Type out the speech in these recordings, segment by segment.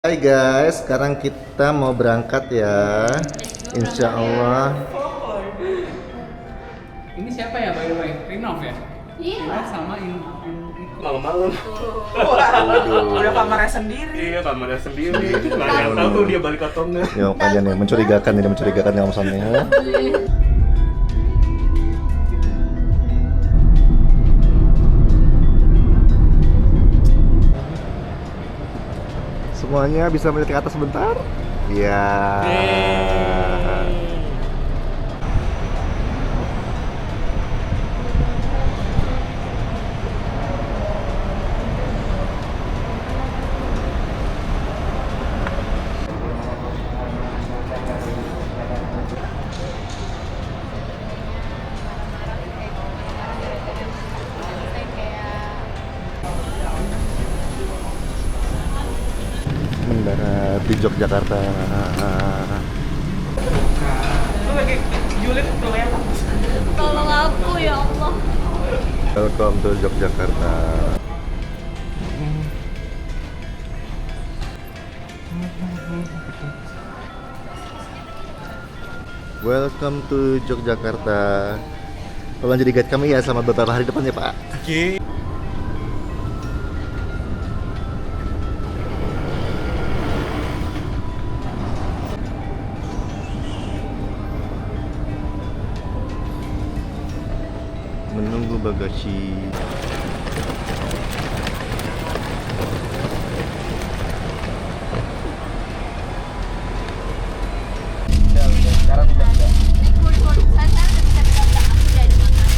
Hai guys, sekarang kita mau berangkat ya. Insya Allah. Ini siapa ya by the way? Rinov ya? Iya. Sama Malam-malam. Udah kamarnya sendiri. Iya, kamarnya sendiri. Nggak tahu tuh dia balik atau enggak. Ya makanya nih mencurigakan yang pesannya. Semuanya bisa melihat ke atas sebentar? Iya. Mendarat di Yogyakarta. Lu lagi julid kelihatan. Tolong aku ya Allah. Welcome to Yogyakarta. Welcome to Yogyakarta. Tolong jadi guide kami ya selama beberapa hari depan ya Pak. Oke. Menunggu bagasi. Sekarang udah enggak. Naik kulit sana udah bisa berapa? Aku udah ada makanan.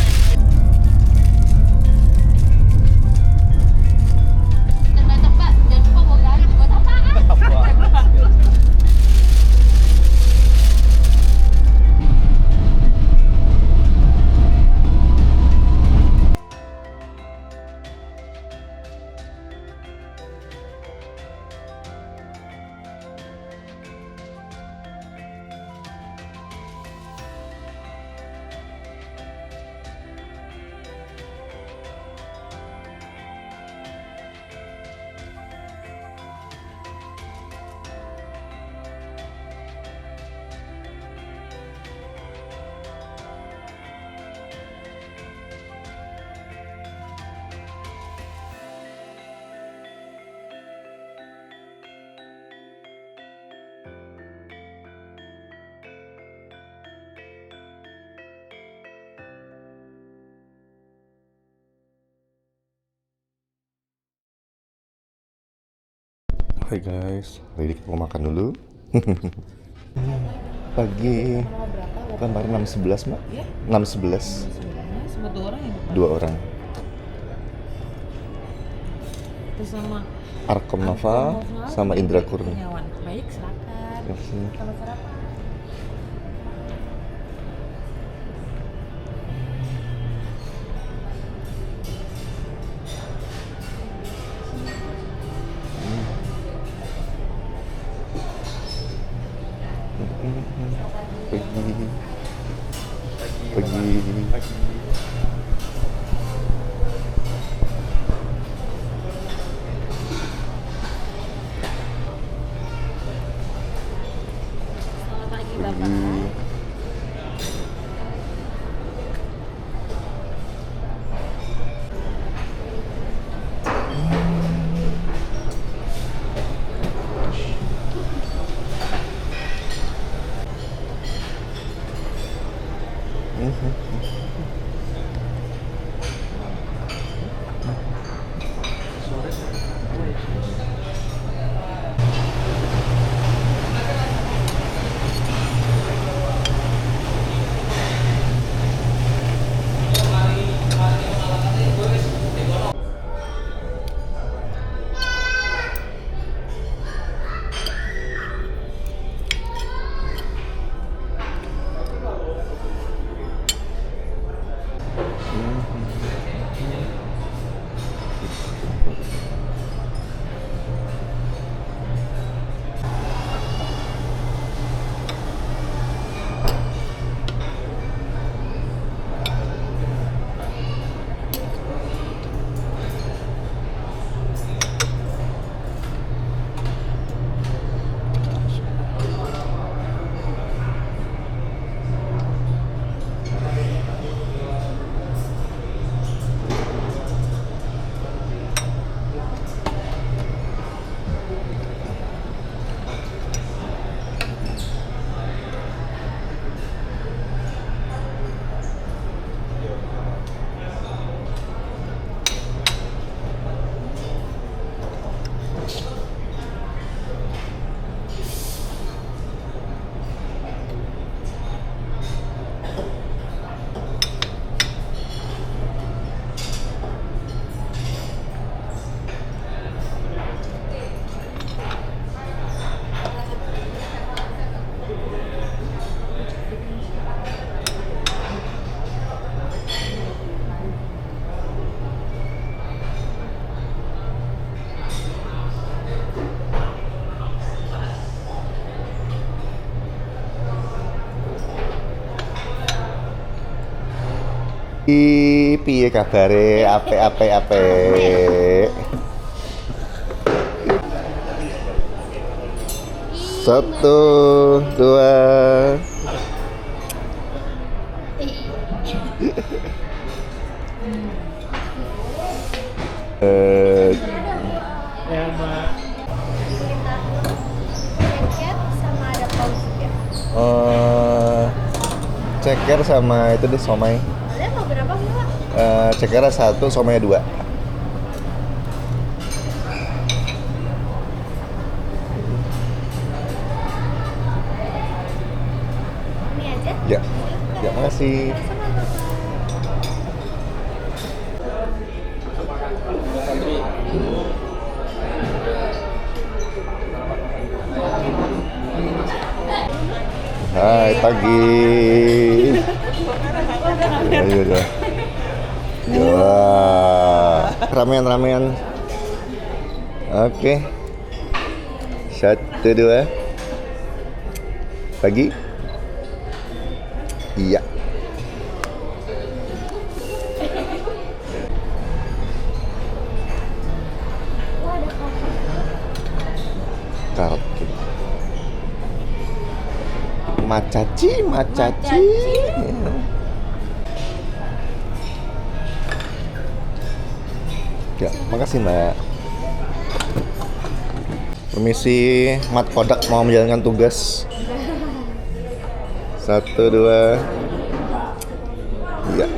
Datang Pak, jangan lupa bawa garam buat apaan? Hai guys, jadi kita mau makan dulu. Pagi kamar 611 Mbak? 611. Sama 2 orang ya? Dua orang. Terus sama Arkom Nova sama Indra Kurni. Kurniawan. Baik, silakan. Kasih. Selamat sarapan. Pagi. Piye kabare? Ape. Satu, dua. Ceket sama ada paus juga. Ceker sama itu deh somai. Kalian mau berapa Mbak? Cekernya satu, somai dua. Ini aja? Ya, ya makasih. Sama Bapak. Hai pagi. Ayo. Ya, ramean. Oke. Satu, dua. Pagi. Iya. Oh, ada kopi. Karaoke. Macaci. Ya, makasih Mbak. Permisi, Mat Kodak mau menjalankan tugas. Satu, dua. Iya.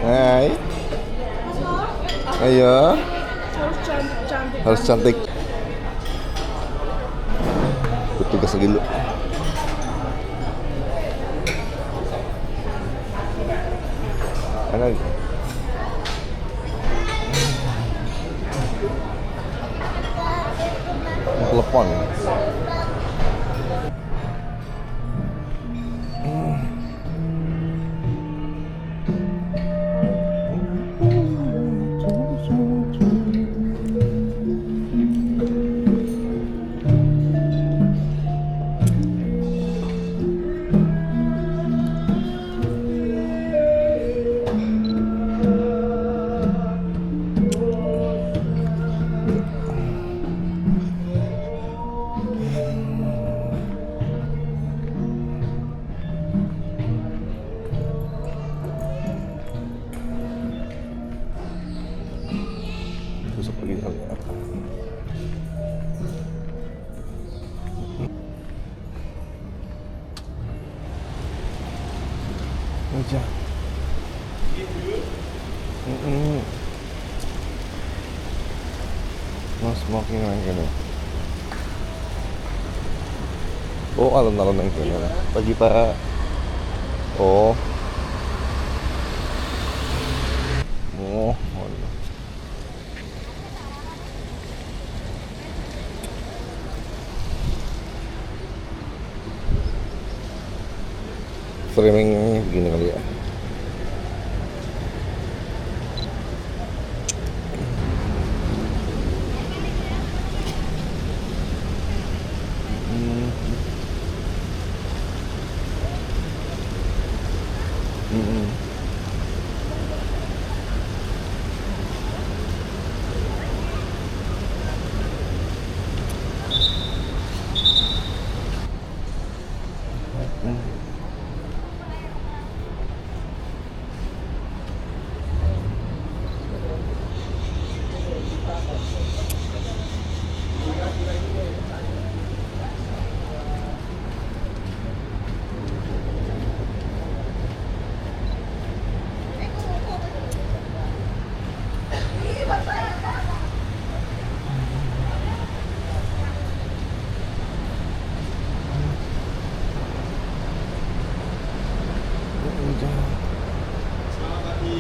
Hai. Ayo. Harus cantik. Bertugas lagi dulu. Mana? Telepon. Besok pergi kali ya. Aja. No smoking lang gano'n. Oh, alon-alon ang gano'n. Pagi pa. Oh. Oh, ano. Framing begini kali ya.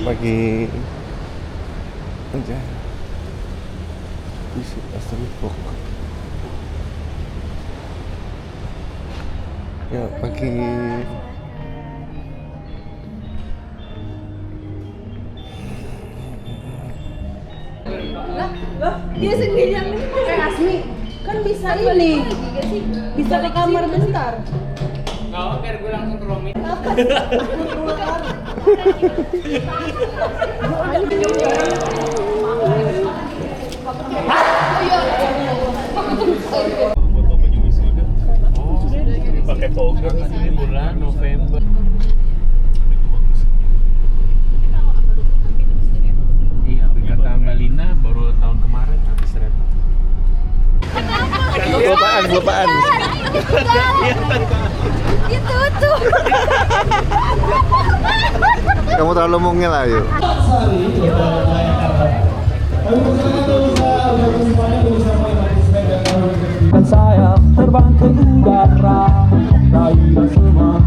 pagi aja isi asli pok. Ya pagi. Dia sendiri yang ini Asmi kan bisa ini bisa ke kamar bentar. Nggak, biar gue langsung ke Romi. Foto baju wisuda. Oh, pakai toga ini bulan November. Iya, kata Mbak Lina baru tahun kemarin habis repot. Kelupaan. Ditutup. Kamu terlalu mungil ayo. Saya terbang ke udara, raih semua.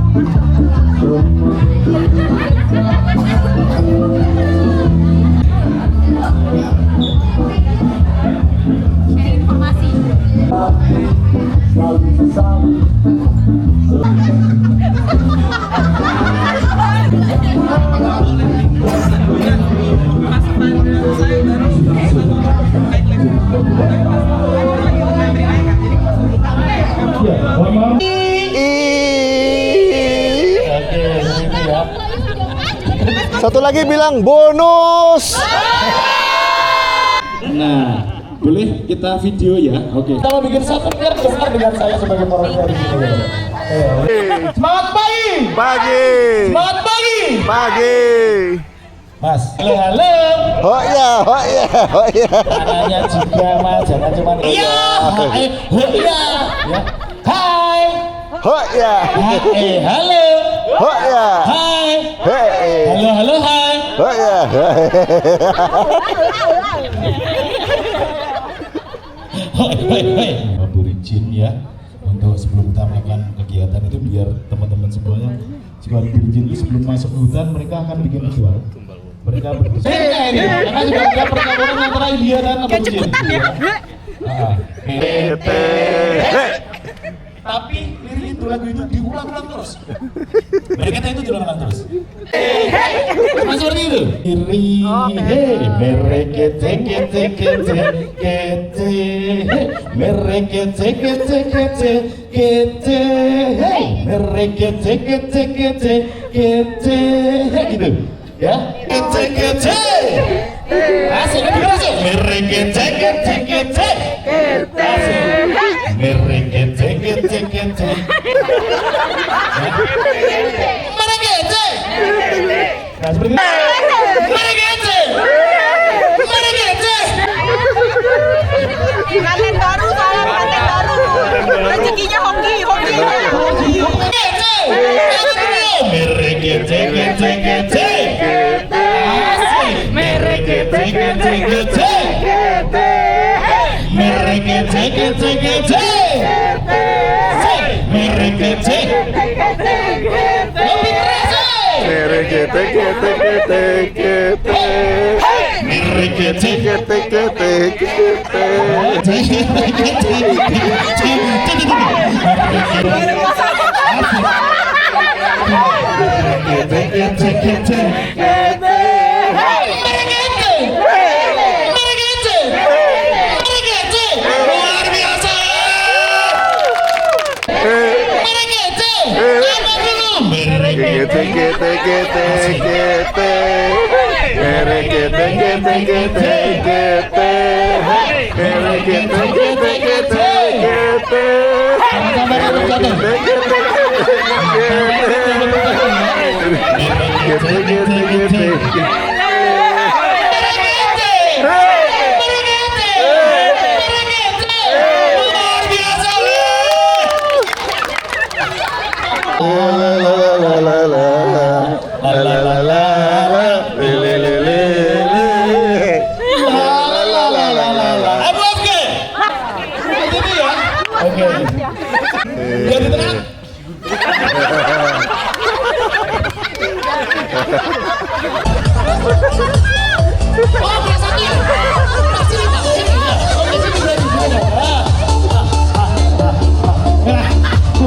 Informasi. Selalu bersama. Satu lagi bilang bonus. Nah, boleh kita video ya? Oke. Kita mau bikin satu biar besar dengan saya sebagai perwakilan di sini. Semangat pagi. Pagi. Semangat pagi. Pagi. Mas. Halo, halo. Oh ya. Caranya juga mas, jangan cuma iya. Oh iya. Ya. Hai. Oh ya. Halo. Oh ya. Hai. Hei. Halo, halo, hai. Oh ya. Hei. Beri izin ya untuk sebelum kita melakukan kegiatan itu biar teman-teman semuanya juga diberi izin sebelum masuk hutan mereka akan bikin ritual. Mereka berdiskusi. Ini karena juga ada pertarungan antara India dan aborigin. Tapi lirik itu lagu itu diulang-ulang terus. Mereka itu diulang-ulang terus. Cuma seperti itu. Iri, mereka kete, mereka kete, gitu. Ya, kete, asik, asik. Mereka kete, nah seperti Kangen baru saya kangen baru. Rezekinya hoki. Oke.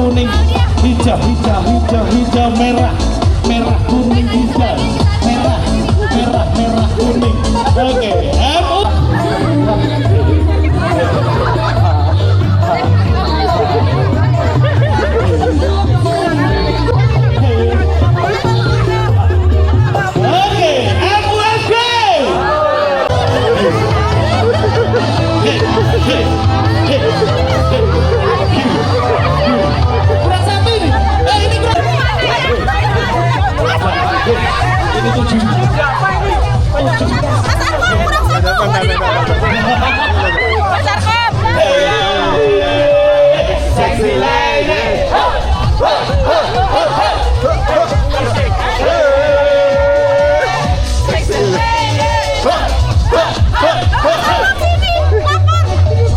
kuning, hijau, hijau, hijau, hijau, merah, merah, kuning, hijau, merah, merah, merah, kuning. Oke, Sexy lady.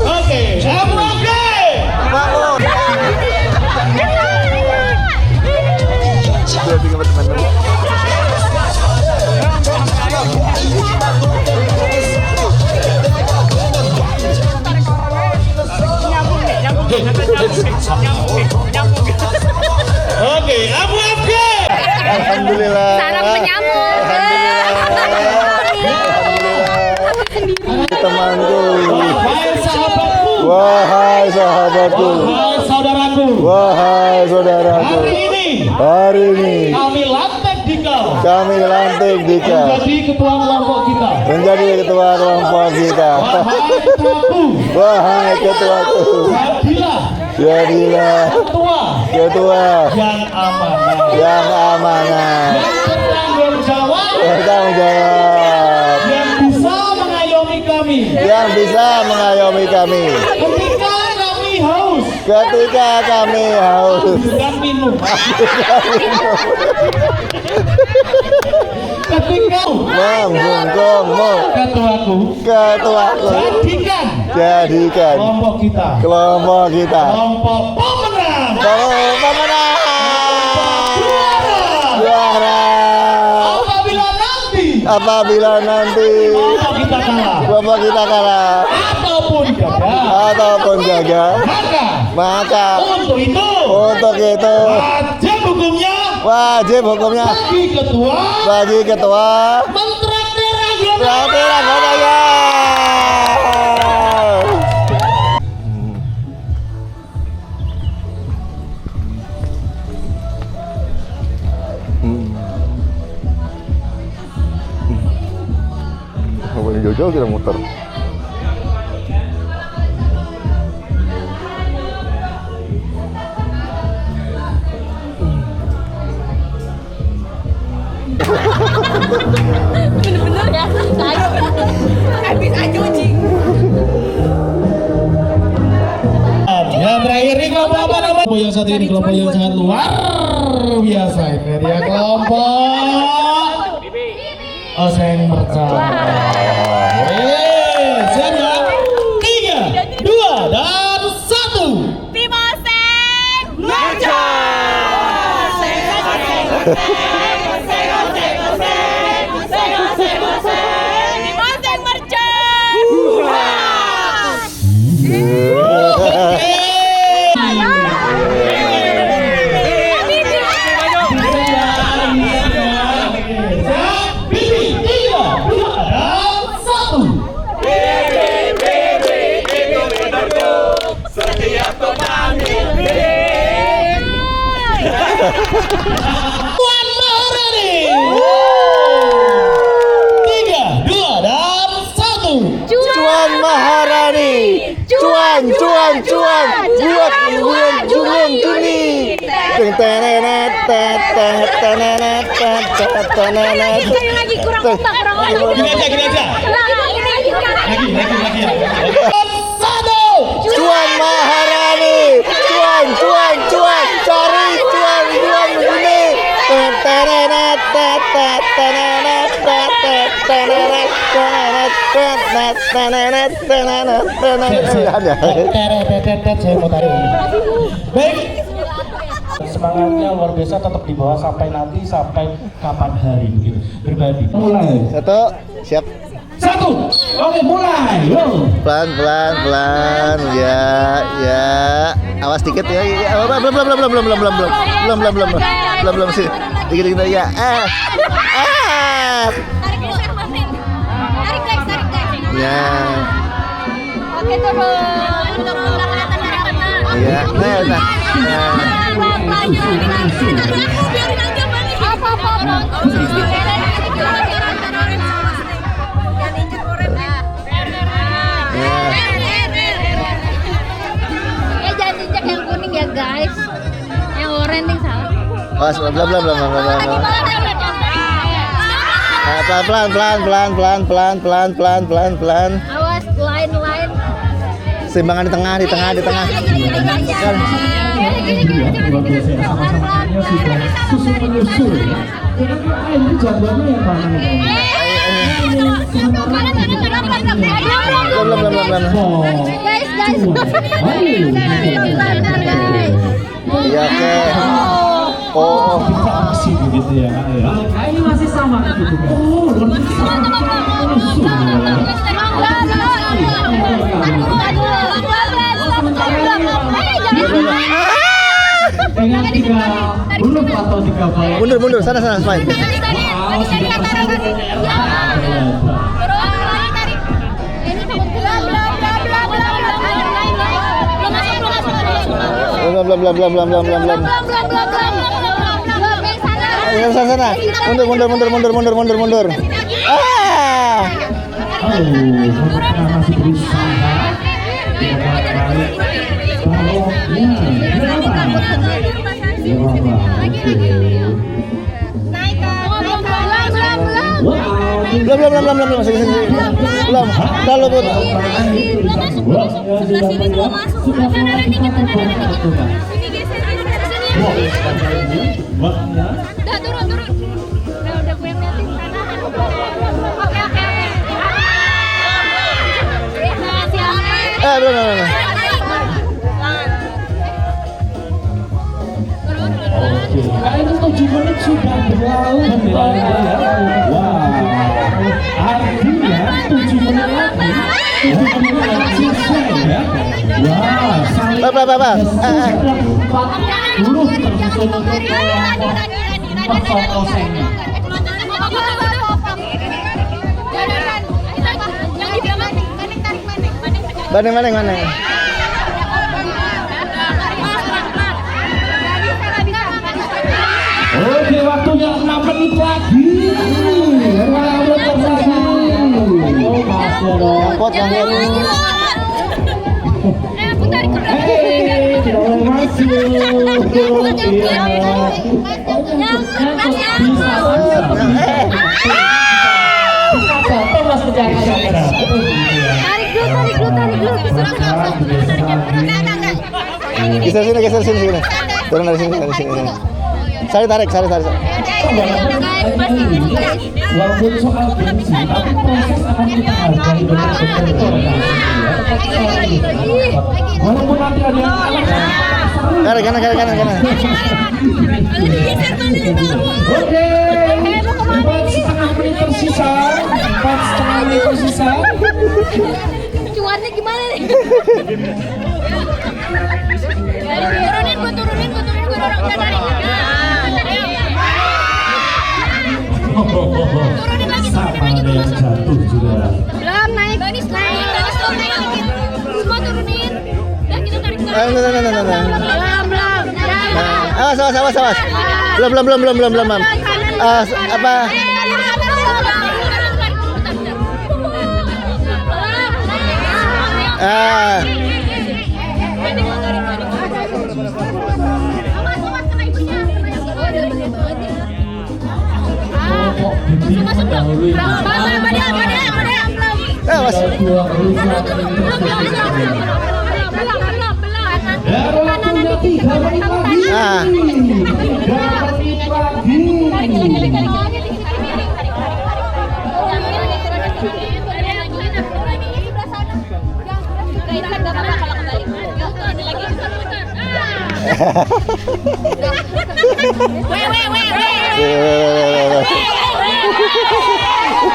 Oke, kamu oke? Jadi teman-teman. Oke, kamu oke? Alhamdulillah. Sarang penyambut. Temanku. Wahai sahabatku, Wahai sahabatku. wahai saudaraku, Wahai saudaraku. hari ini Hari ini kami lantik dikau kami lantik Dika menjadi ketua kelompok kita. menjadi ketua kelompok kita. Wahai ketuaku, Wahai ketuaku. jadilah Jadilah ketua ketua yang amanah, yang amanah, yang bertanggung jawab, bertanggung jawab, yang bisa mengayomi kami yang bisa mengayomi kami ketika kami haus ketika kami haus dan minum, ketika membungkungmu. Ketuaku jadikan kelompok kita kelompok kita kelompok pemenang, pemenang juara. Apabila nanti kelompok kita kalah ataupun gagal, maka untuk itu wajib hukumnya bagi ketua traktir anggotanya. Boleh jauh-jauh kita muter. Bener-bener ya. Habis aja cing. Yang terakhir ini kelompok apa namanya? Kelompok yang satu ini kelompok yang sangat luar biasa. Ini dia kelompok Oseng Mercon. Siap ya? 3, 2, dan 1. Tim Oseng Mercon. Tim Oseng Mercon. Puan Maharani. 3, 2, dan 1. Cuan Maharani, cuan buat bulan Juni. Sekali lagi kurang kompak, kurang kompak. Gini aja. Lagi ya. 1. Cuan Maharani, cuan cari cuan bulan Juni. Saya mau tarik. Baik. Semangatnya luar biasa, tetap di bawah sampai nanti, sampai kapan hari begitu. Berbagi. Mulai. 1, siap. 1. Satu. Oke, mulai. Yo. Pelan. Ya. Awas dikit ya. Belum sih. Dikit ya. Tarik geser mesin. Tarik guys. Ya. Oke, turun. Udah kelihatan darahnya. Iya. Nah. Pelan-pelan. Biarin aja balik. Apa. Ya jangan injak yang kuning ya guys. Yang oranye yang salah. Awas belum. Pelan. Awas line. Seimbangan di tengah. Kan. Ya, luar biasa ya. Sama-samanya sudah susul menyusul ya. Kira-kira ini jawabannya yang mana nih? Belum. Guys. Iya, oke. Oh. Kita masih begitu ya. Ini masih sama gitu kan. Oh, luar biasa. Menyusul ya. Dengan 3 huruf atau 3 bayan. Mundur sana Smile. Belum. Sana. Mundur. Mereka masih berusaha. Belum. Belum. Lalu pun. Sebelah sini belum masuk. Kanan dikit. Ini geser ke sini. Udah turun. Udah gue liatin kanan. Oke. Belum. Oke, kayaknya 7 menit sudah berlalu ya. Wah, artinya 7 menit lagi. 7 menit lagi selesai ya. Wah, saya Apa. 4 huruf tersusun untuk 4 foto segmen. Mana? Oke, waktunya 6 menit lagi. Rambut tersagi. Oh, masih dong. Pot yang ini. Hei, tidak boleh masuk. Iya. Bisa mas berjaga. Geser sini. Turun dari sini. Tarik. Walaupun soal bensin, tapi proses akan kita hargai betul-betul. Walaupun nanti ada yang kalah. Kanan. Oke, 4,5 menit tersisa. Cuannya gimana nih? Turunin, gue dorong tarik. Turunin lagi. Sama ada yang jatuh juga. Belum naik. Banis naik. Semua turunin. Udah kita tarik. Belum. Awas. Belum. Apa? Awas.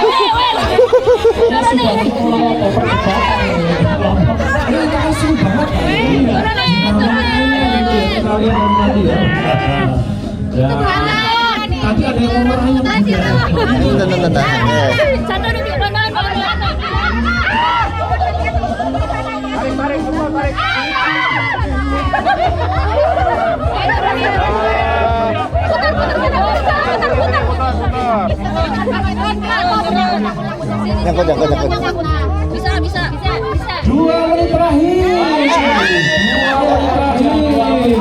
sudah mulai ada perdebatan ini. Ini kasih banget. Ya. Tadi ada yang ngomong Nyangkut. Bisa. 2 menit terakhir. 2 menit terakhir.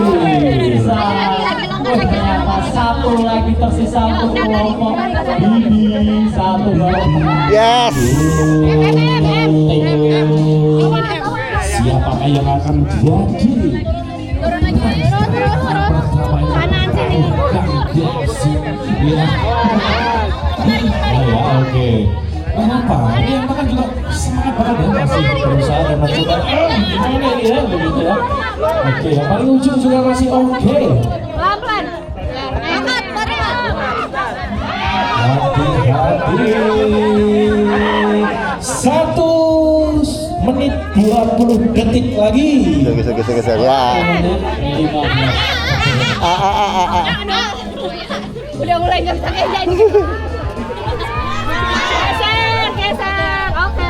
Ternyata satu lagi tersisa untuk kelompok Bibi, satu lagi. Yes. Siapakah yang akan jadi? Turun lagi. Kanan sini. Ya, oke. Kenapa? Ini yang makan juga semangat banget ya, masih berusaha dan mencoba. Gimana ya, begitu ya. Oke, yang paling ujung juga masih oke. Pelan-pelan. Angkat, tarik. Hati-hati. 1 menit 20 detik lagi. Geser ya. Udah mulai nggak bisa kayak jadi. Geser. Oke.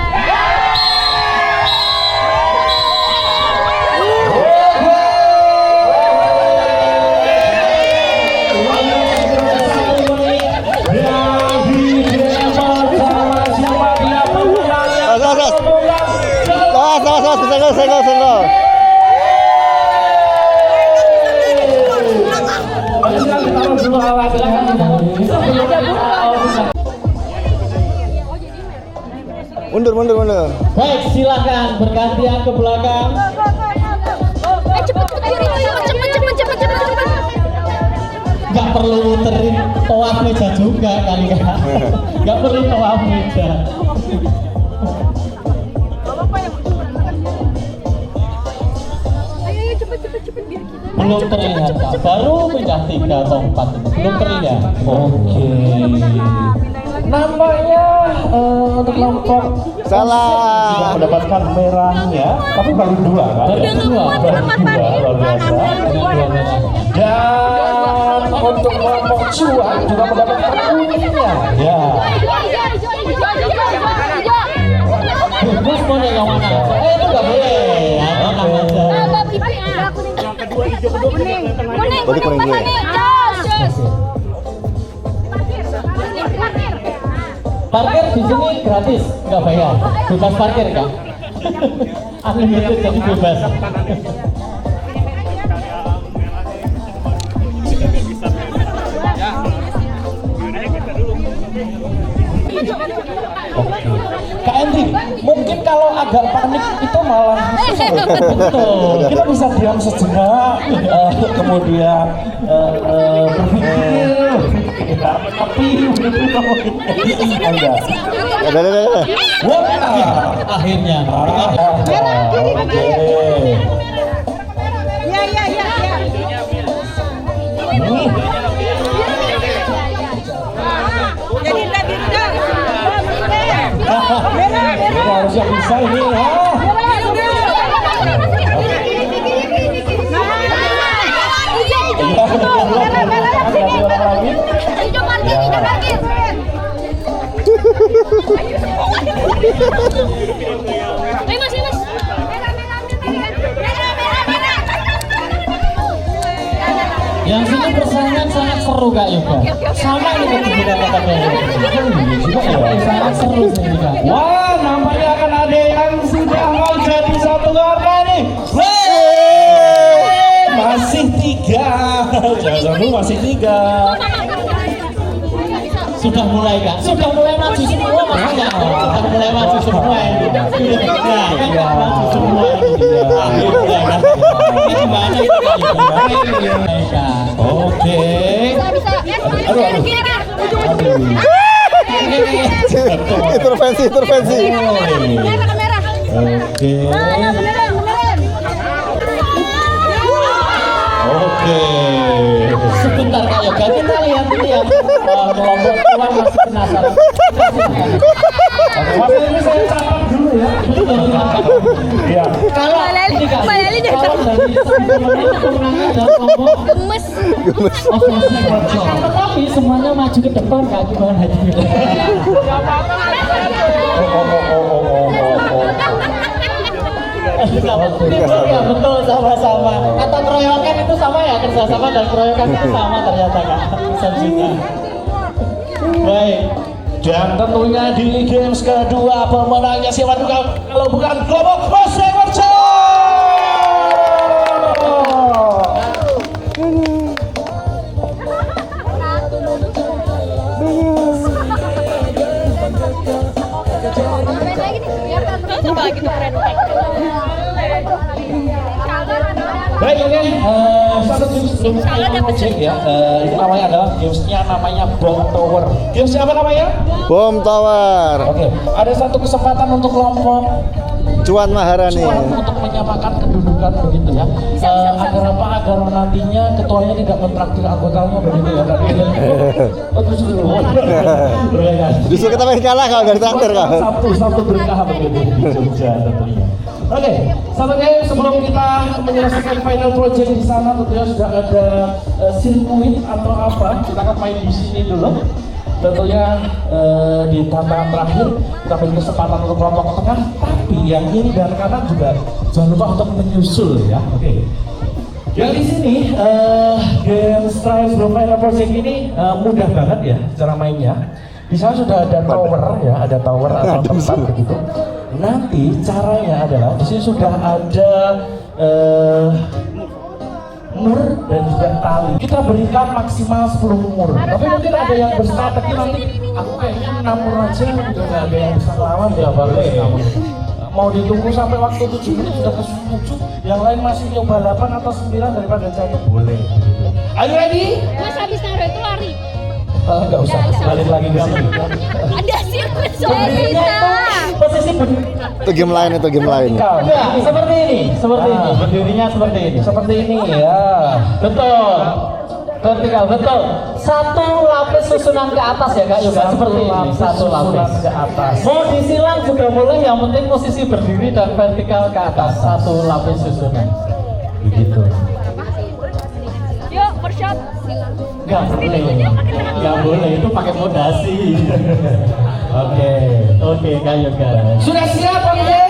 Senggol. Mundur. Baik, silakan bergantian ke belakang. Cepet. Gak perlu muterin toa meja juga kali kan. Gak perlu toa meja. Ayo cepet biar kita. Belum terlihat Kak. Baru pindah 3 atau 4 itu. Belum terlihat. Oke. Nampaknya untuk kelompok Salah. sudah mendapatkan merahnya, tapi baru 2 kan? Baru dua. Luar biasa. Dan untuk kelompok cuan juga mendapatkan kuningnya. Ya. Bos mau yang mana? Itu nggak boleh. Aman aja. Berarti kuning dulu ya? Parkir di sini gratis, nggak bayar. Bebas parkir Kak. Unlimited jadi bebas. Kak Andri, mungkin kalau agak panik itu malah betul. Kita bisa diam sejenak, kemudian berpikir, tapi Ada. Akhirnya. Oke. Ini harusnya bisa ini ya. Yang sini persaingan sangat seru Kak Yoga. Sama ini juga katanya. Sangat seru sini Kak. Wah, nampaknya akan ada yang sudah mau jadi satu warna nih. Masih 3. Jangan sampai masih 3. Sudah mulai Kak. Sudah mulai maju semua makanya. Sudah mulai maju semua ini. Ya, maju semua ini. Akhirnya kan. Ini gimana itu Kak? Oke. Intervensi. Oke. Sebentar Kak Yoga, kita lihat ini yang kelompok tuan masih penasaran. Oke, Mas ini saya catat dulu ya. Iya. Kalau ini Kak, kalau dari kemenangan dan kelompok Gemes. oposisi Warjo. Tetapi semuanya maju ke depan Kak gimana Haji? Ya betul sama-sama. Kata keroyokan itu sama ya, kerjasama dan keroyokan itu sama ternyata Kak. Bisa juga. Baik. Dan tentunya di Games kedua pemenangnya siapa juga kalau bukan kelompok Musik Warjo. Coba lagi tuh keren. Baik, oke. Satu games sebelum kita ngecek ya. Ini namanya adalah gamesnya namanya Bomb Tower. Gamesnya apa namanya? Bom Tower. Oke. Ada satu kesempatan untuk kelompok Cuan Maharani. Cuan untuk menyamakan kedudukan begitu ya. Agar apa? Agar nantinya ketuanya tidak mentraktir anggotanya begitu ya. Oh, terus dulu. Justru kita pengen kalah kalau dari traktir kau. Sabtu berkah begitu di Jogja tentunya. Oke, satu game sebelum kita menyelesaikan final project di sana tentunya sudah ada sirkuit atau apa, kita akan main di sini dulu. Tentunya di tantangan terakhir kita beri kesempatan untuk kelompok tengah, tapi yang kiri dan kanan juga jangan lupa untuk menyusul ya. Oke. Yang di sini game Strive sebelum final project ini mudah banget ya cara mainnya. Di sana sudah ada tower ya, ada tower atau tempat begitu. Nanti caranya adalah di sini sudah ada mur dan juga tali. Kita berikan maksimal 10 mur. Tapi mungkin ada yang berstrategi nanti aku kayaknya 6 mur aja udah nggak ada yang bisa lawan ya boleh. Mau ditunggu sampai waktu 7 menit sudah ke 7, yang lain masih nyoba 8 atau 9 daripada jatuh boleh. Are you ready? Mas habis naruh itu lari. Enggak usah, balik lagi ke sini. Ada sirkuit soalnya bisa. Posisi Itu game lain, itu game lain. Enggak, seperti ini, berdirinya seperti ini ya. Betul. Vertikal, betul. Satu lapis susunan ke atas ya Kak Yoga, seperti ini. Satu lapis ke atas. Mau disilang juga boleh, yang penting posisi berdiri dan vertikal ke atas. Satu lapis susunan. Begitu. Yuk, workshop. Nggak boleh, itu pakai fondasi. Oke, Kak Yoga. Sudah siap, Oke?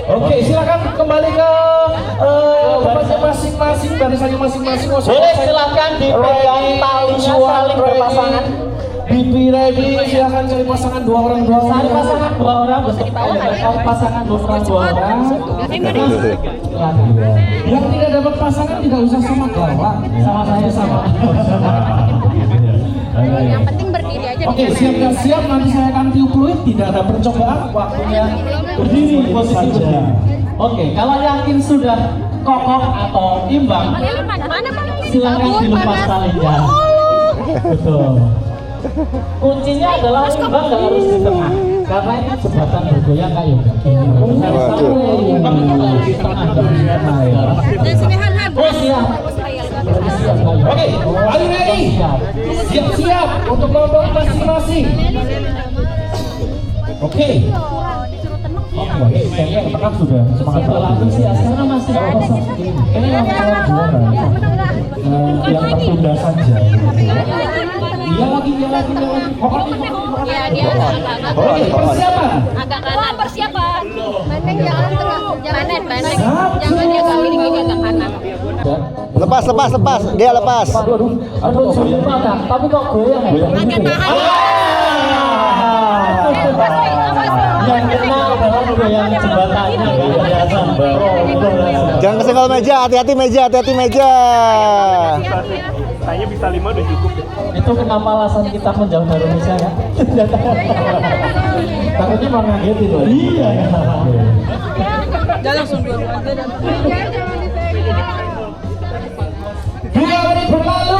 Oke, silakan kembali ke tempatnya masing-masing, barisannya masing-masing. Boleh silakan dipegang talinya saling berpasangan. Bibi ready, silakan cari pasangan 2 orang. Cari pasangan 2 orang, cari pasangan 2 orang. Yang tidak dapat pasangan tidak usah sama gawang, sama saya sama. Yang penting berdiri aja. Oke, siap, nanti saya akan tiup fluid, tidak ada percobaan, waktunya berdiri posisi berdiri. Oke, kalau yakin sudah kokoh atau imbang, silakan dilepas talinya. Betul. Kuncinya adalah imbang, nggak harus di tengah, karena ini jembatan bergoyang kayu. Di tengah. Oh siap. Oke, are you ready? Siap-siap untuk kelompok masing-masing. Oke. Kayaknya yang tengah sudah semangat langsung sih. Sekarang masih kosong. Ini yang juara. Yang tertunda saja. Dia lagi. Ya, dia agak Oke, persiapan. agak kanan. Persiapan. Banteng jangan tengah. Banteng. Jangan dia agak kiri agak kanan. Lepas. Dia lepas. Aduh, sulit banget. Tapi kok goyang ya? Pakai tangan. Yang kena adalah goyang jembatannya. Jangan kesenggol meja, hati-hati meja. Kayaknya bisa 5 udah cukup deh. Itu kenapa alasan kita menjauh dari meja ya? Takutnya mau ngagetin loh. Iya. Udah langsung dua aja dan 2 menit berlalu.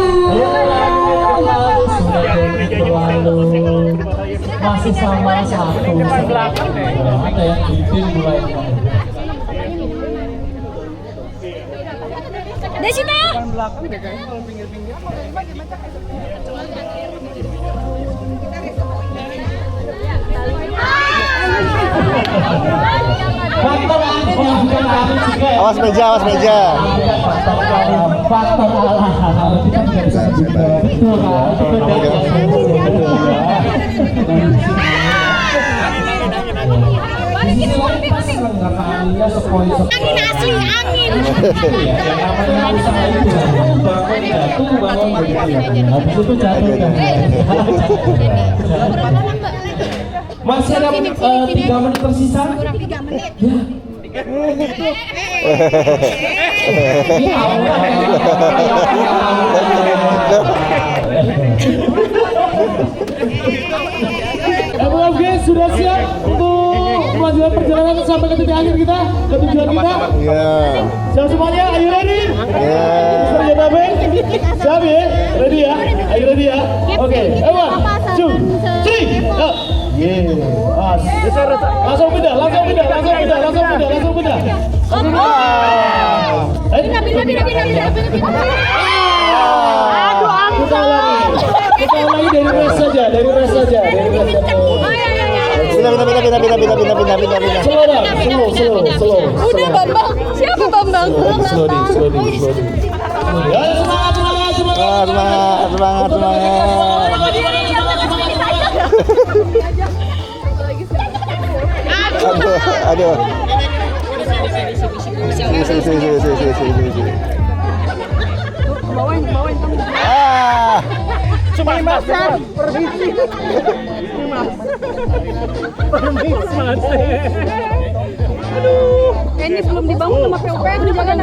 Masih sama 1. Ada yang bikin mulai. Desita. Faktor alam yang bukan kami juga. Awas meja, awas meja. Faktor alam kita tidak bisa begitu. Betul kan? Angin asli, angin. Masih ada 3 menit tersisa. Kurang 3 menit. Oke, sudah siap untuk melanjutkan perjalanan sampai ke titik akhir kita, ke tujuan kita. Iya. Siap semuanya, are you ready? Iya. Mr. Jababe? Siap ya? Ready ya? Are you ready ya? Oke, 1, 2, 3, up! Yeah. Langsung pindah. Kita ulangi dari rest saja. Pindah. Slow. Udah Bambang. Siapa Bambang? Slow. Ya, semangat. Semangat. Aduh. Sini. Bawain kamu. Cuma Mas. Ini belum dibangun sama PUPR di mana?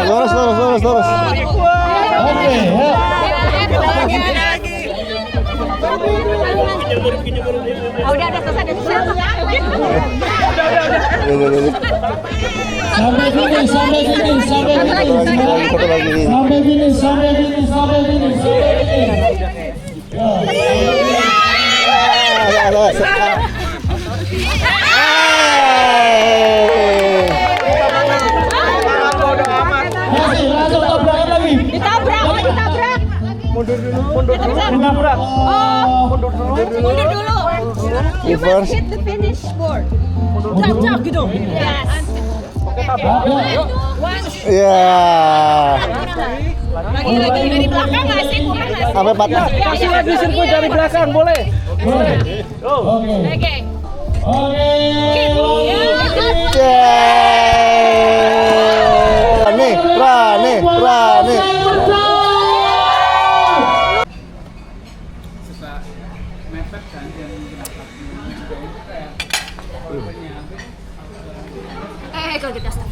Lurus. Oke, ya. Udah selesai. Sampai finish. Satu lagi. Sampai finish. Masih langsung tabrakan lagi. Ditabrak. Mundur dulu. You Reverse. hit the finish board. Jap gitu. Yes. Iya. Lagi dari belakang nggak sih? Kurang nggak sih? Sampai patah. Kasih lagi sirkuit dari belakang boleh. Oke. Rani. mepet kan yang Kalau kita stop.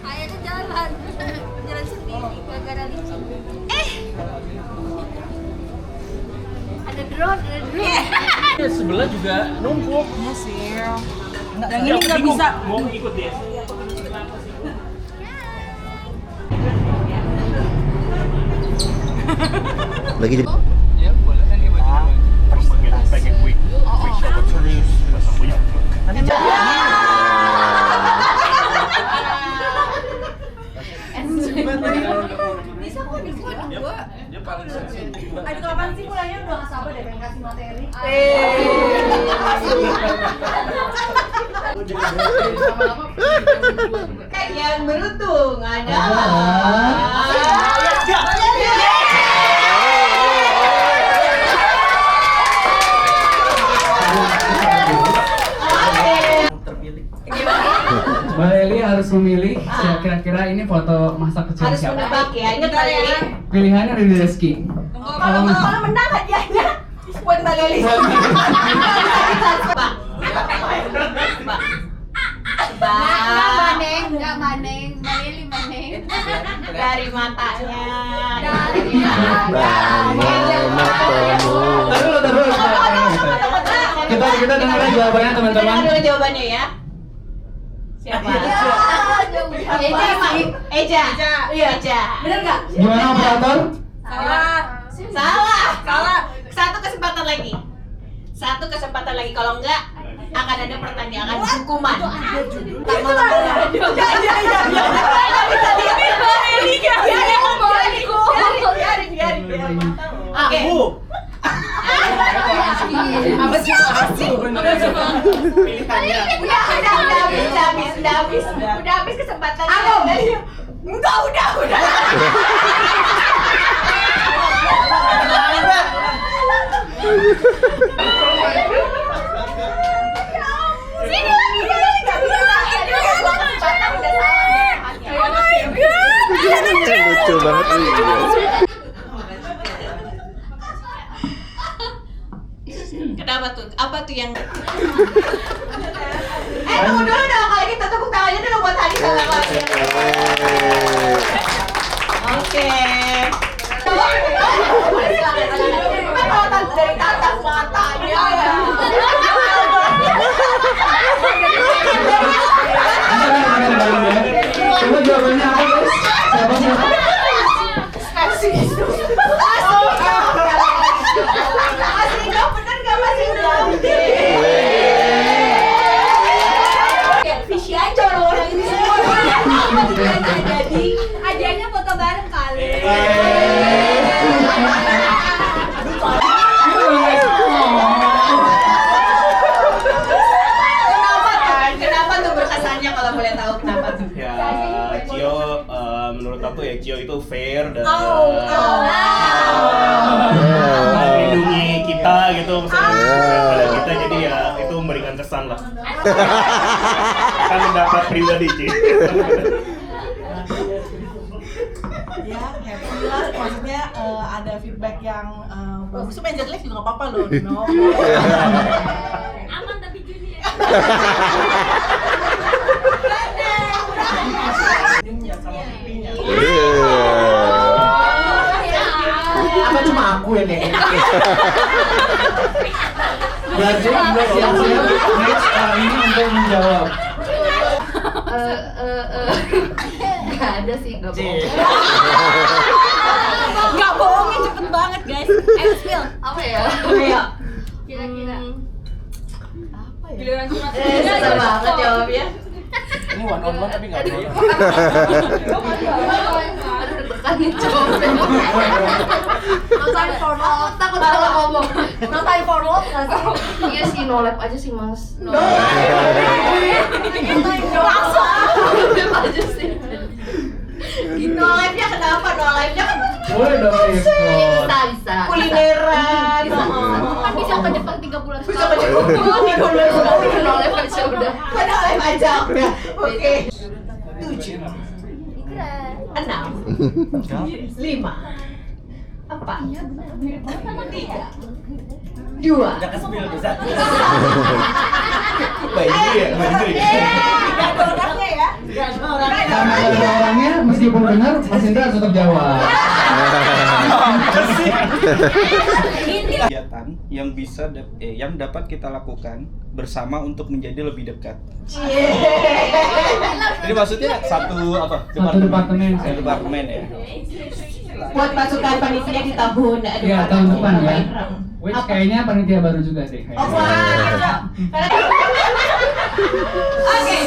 Ayahnya jalan sendiri, gak ada licin. Ada drone. sebelah juga numpuk. Yang ini nggak bisa. Mau ikut dia. Lagi jadi. Ya boleh kan dia pengen quick shower terus masa quick Bisa kok dua. dia paling sensitif. Aduh kapan sih mulainya udah gak sabar deh pengen kasih materi. Yang beruntung adalah Mbak Leli harus memilih kira-kira ini foto masa kecil harus siapa? menebak ya. Ingat Mbak Leli. Pilihannya dari Reski. Kalau menang hadiahnya buat Mbak Leli. Enggak maneng, Mbak Leli maneng. Dari matanya. Taruh. Kita dengarkan jawabannya teman-teman. Dengar dulu jawabannya ya. Siapa? Eja. Iya, Eja. Bener nggak? Gimana operator? Salah. Satu kesempatan lagi. Satu kesempatan lagi, kalau enggak akan ada pertanyaan hukuman. Oke. Apa sih? Pilihannya. Udah habis kesempatan. Udah. Sini lagi. Oh my god. Lucu banget nih. Kenapa tuh? Apa tuh yang tunggu dulu dong, kalau gitu tepuk tangannya dulu buat Hani sama Klasya. Oke. Kalau dari tatap matanya ya. Coba jawabannya apa guys? Siapa? Masih enggak bener enggak masih enggak. Fishy aja orang ini semua. Jadi hadiahnya foto bareng kali. Kenapa tuh berkesannya kalau boleh tahu kenapa tuh? Ya, Cio, menurut aku ya Cio itu fair dan melindungi kita gitu, misalnya kita, jadi ya itu memberikan kesan lah. Kan mendapat pribadi Ci. Ya, happy lah, maksudnya ada feedback yang bagus. Main jelek juga gak apa-apa loh, no. Aman tapi Juni ya. Sama pipinya. Apa cuma aku yang kayak gitu? Berarti Anda siap-siap next kali ini untuk menjawab. Gak ada sih, gak bohong. Gak bohongnya cepet banget guys. Spill. Apa ya? Ayo. Kira-kira. Apa ya? Giliran surat. Susah banget jawabnya. Ini one on one tapi nggak ada. Aduh deg-degan nih jawabnya. No time for love. Takut salah ngomong. No time for love gak sih? Iya sih, no lab aja sih mas. No langsung. No lab aja sih. No live-nya kenapa? No live-nya kan Boleh dong Bisa. kulineran. Kan bisa ke Jepang 3 bulan Bisa ke Jepang 3 bulan sekali. No lab aja udah. Pada live aja udah. Oke. 7 6 5 4 3 2 Udah kespill bisa. Baik ya, Gak ada orangnya ya. Karena ada orangnya, meskipun benar, Mas Indra harus tetap jawab. Kegiatan yang yang dapat kita lakukan bersama untuk menjadi lebih dekat. Jadi maksudnya satu departemen. Satu departemen ya. Buat pasukan panitia di tahun Iya, tahun depan ya. Which kayaknya panitia baru juga sih. Oke.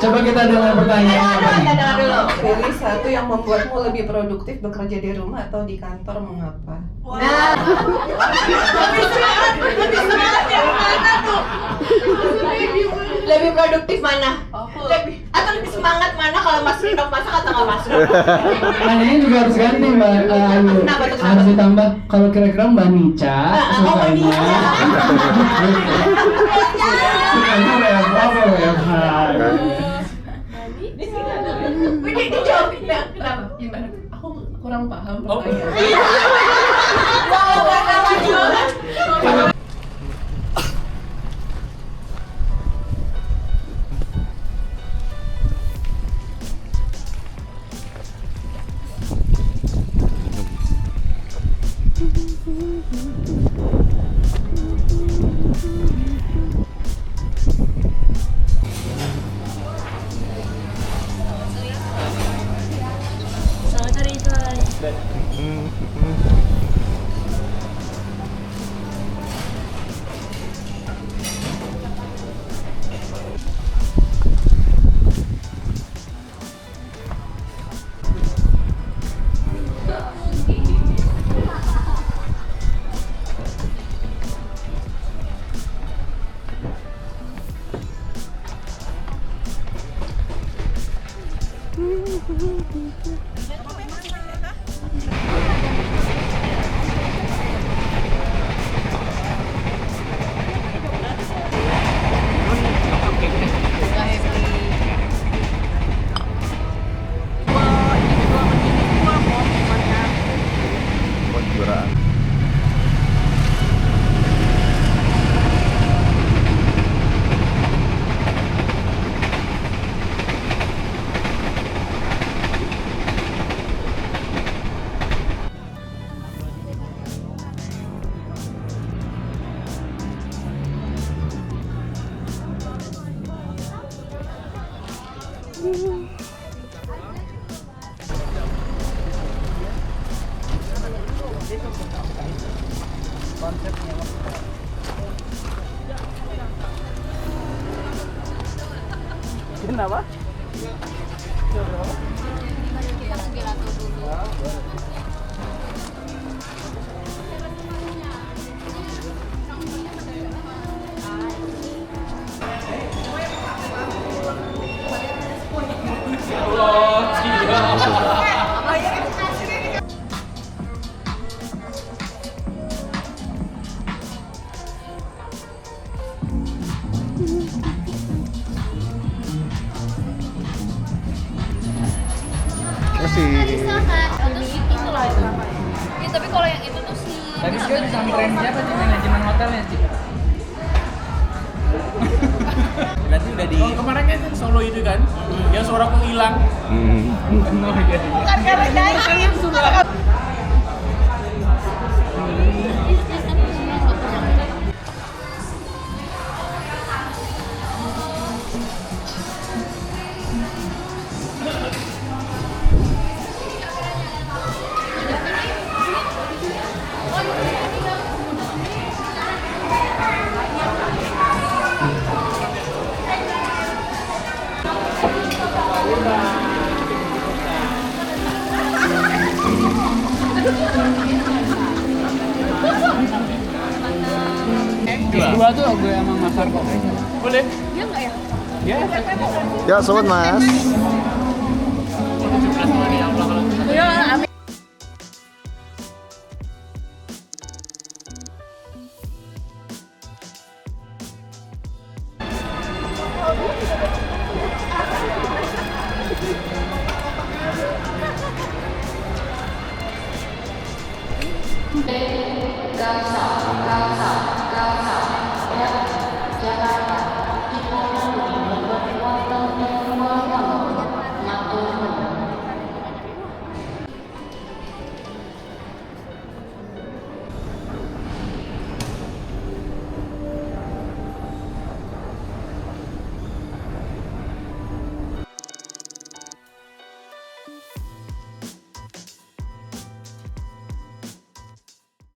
Coba kita dengar pertanyaan apa nih? Kita dengar dulu. Pilih satu yang membuatmu lebih produktif bekerja di rumah atau di kantor, mengapa? Nah, lebih semangat yang mana tuh? Lebih produktif mana? Atau lebih semangat mana kalau Mas Rino masak atau nggak masak? Pertanyaannya juga harus ganti Mbak Ayu. Kenapa tuh? Harus ditambah kalau kira-kira Mbak Nica sukanya. Sukanya apa WFH? Ini dijawab kenapa? Gimana? Aku kurang paham pertanyaan. Selamat hari itu. kasih. Terus itu lah itu. Ya, tapi kalau yang itu tuh si. Tapi sekarang disamperin siapa sih manajemen hotelnya sih? Berarti udah di. Oh, kemarin kan Solo itu kan, yang suaraku hilang. Bukan karena nyanyi. Dua tuh gue emang masar kok. Boleh. Dia enggak ya? Ya, Ya, sobat Mas. Gak